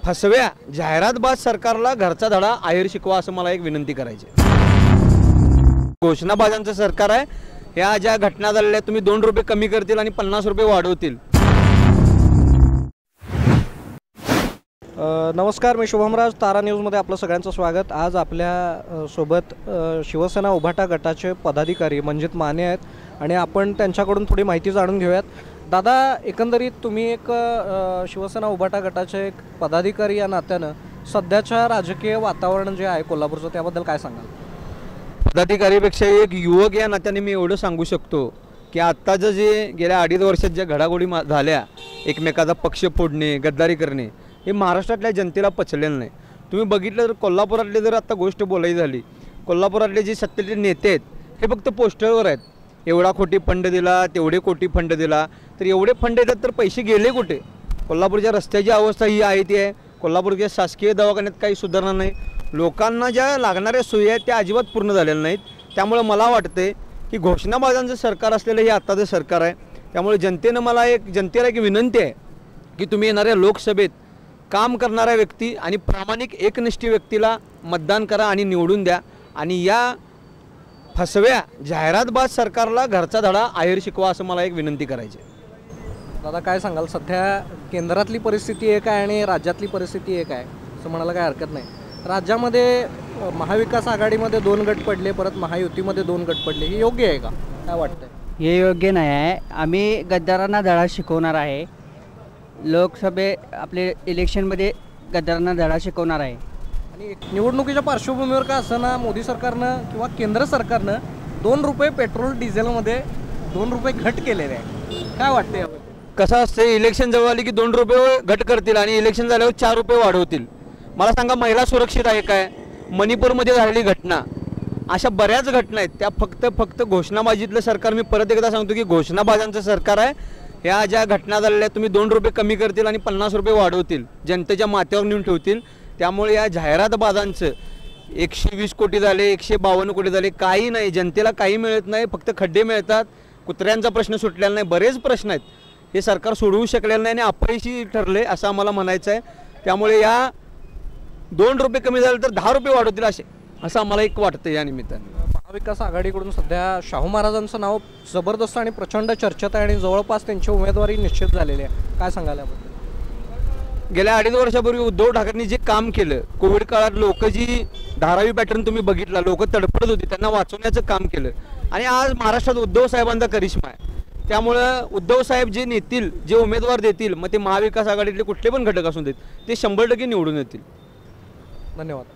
फसव्या जाहिरातबाज सरकारला घरचा धडा आहेर शिकवा असं मला एक विनंती करायची। घोषणाबाजांचं सरकार आहे। ह्या ज्या घटना झालेल्या तुम्ही 2 रुपये कमी करतील आणि 50 रुपये वाढवतील। नमस्कार, मी शुभमराज, तारा न्यूजमध्ये आपलं सगळ्यांचं स्वागत। आज आपल्या सोबत शिवसेना उभाटा गटाचे पदाधिकारी मंजित माने आहेत आणि आपण त्यांच्याकडून थोडी माहिती जाणून घेऊयात। दादा, एकंदरीत तुम्ही एक शिवसेना उभाटा गटाचे एक पदाधिकारी या नात्यानं सध्याच्या राजकीय वातावरण जे आहे कोल्हापूरचं त्याबद्दल काय सांगाल? पदाधिकारीपेक्षा एक युवक या नात्याने मी एवढं सांगू शकतो की आत्ताचं जे गेल्या 2.5 वर्षात ज्या घडामोडी झाल्या, एकमेकाचा पक्ष फोडणे, गद्दारी करणे, हे महाराष्ट्रातल्या जनतेला पचलेलं नाही। तुम्ही बघितलं तर कोल्हापुरातले जर आता गोष्ट बोलायची झाली, कोल्हापुरातले जे सत्तेचे नेते आहेत हे फक्त पोस्टरवर आहेत। एवढा कोटी फंड दिला, तेवढे कोटी फंड दिला, तर एवढे फंड येतात तर पैसे गेले कुठे? कोल्हापूरच्या रस्त्याची अवस्था ही आहे ती आहे। कोल्हापूरच्या शासकीय दवाखान्यात काही सुधारणा नाही। लोकांना ज्या लागणाऱ्या सोयी आहेत त्या अजिबात पूर्ण झालेल्या नाहीत। त्यामुळे मला वाटते की घोषणाबाजांचं सरकार असलेलं हे आत्ताचं सरकार आहे। त्यामुळे जनतेला एक विनंती आहे की तुम्ही येणाऱ्या लोकसभेत काम करणाऱ्या व्यक्ती आणि प्रामाणिक एकनिष्ठ व्यक्तीला मतदान करा आणि निवडून द्या आणि या फसव्या जाहिरातबाज सरकारला घरचा धडा आहेर शिकवा असं मला एक विनंती करायची। दादा, काय सांगाल? सध्या केंद्रातली परिस्थिती एक आहे आणि राज्यातली परिस्थिती एक आहे असं म्हणायला काही हरकत नाही। राज्यामध्ये महाविकास आघाडीमध्ये 2 गट पडले, परत महायुतीमध्ये 2 गट पडले, हे योग्य आहे का? काय वाटतंय? हे योग्य नाही आहे। आम्ही गद्दारांना धडा शिकवणार आहे। लोकसभे आपले इलेक्शनमध्ये गद्दारांना धडा शिकवणार आहे। आणि निवडणुकीच्या पार्श्वभूमीवर का असताना मोदी सरकारनं किंवा केंद्र सरकारनं 2 रुपये पेट्रोल डिझेलमध्ये 2 रुपये घट केलेले आहे, काय वाटते याबद्दल? कसं असते, इलेक्शन जवळ आली की 2 रुपये घट करतील आणि इलेक्शन झाल्यावर 4 रुपये वाढवतील। मला सांगा, महिला सुरक्षित आहे काय? मणिपूरमध्ये झालेली घटना, अशा बऱ्याच घटना आहेत त्या फक्त घोषणाबाजीतलं सरकार। मी परत एकदा सांगतो की घोषणाबाजांचं सरकार आहे। ह्या ज्या घटना झालेल्या तुम्ही 2 रुपये कमी करतील आणि 50 रुपये वाढवतील, जनतेच्या माथ्यावर नेऊन ठेवतील। त्यामुळे या जाहिरातबाजांचं 120 कोटी झाले, 152 कोटी झाले, काही नाही, जनतेला काही मिळत नाही, फक्त खड्डे मिळतात। कुत्र्यांचा प्रश्न सुटलेला नाही, बरेच प्रश्न आहेत, हे सरकार सोडवू शकलेलं नाही आणि अपयशी ठरले असं आम्हाला म्हणायचं आहे। त्यामुळे या 2 रुपये कमी झाले तर 10 रुपये वाढवतील असं आम्हाला एक वाटतं। या निमित्ताने महाविकास आघाडीकडून सध्या शाहू महाराजांचं नाव जबरदस्त आणि प्रचंड चर्चेत आहे आणि जवळपास त्यांची उमेदवारी निश्चित झालेली आहे, काय सांगाल याबद्दल? गेल्या 2.5 वर्षापूर्वी उद्धव ठाकरेंनी जे काम केलं, कोविड काळात लोक जी धारावी पॅटर्न तुम्ही बघितला, लोक तडफडत होती, त्यांना वाचवण्याचं काम केलं आणि आज महाराष्ट्रात उद्धव साहेबांचा करिश्मा आहे। त्यामुळं उद्धव साहेब जे नेतील, जे उमेदवार देतील, मग ते महाविकास आघाडीतले कुठले पण घटक असून देत, ते 100% निवडून येतील। धन्यवाद।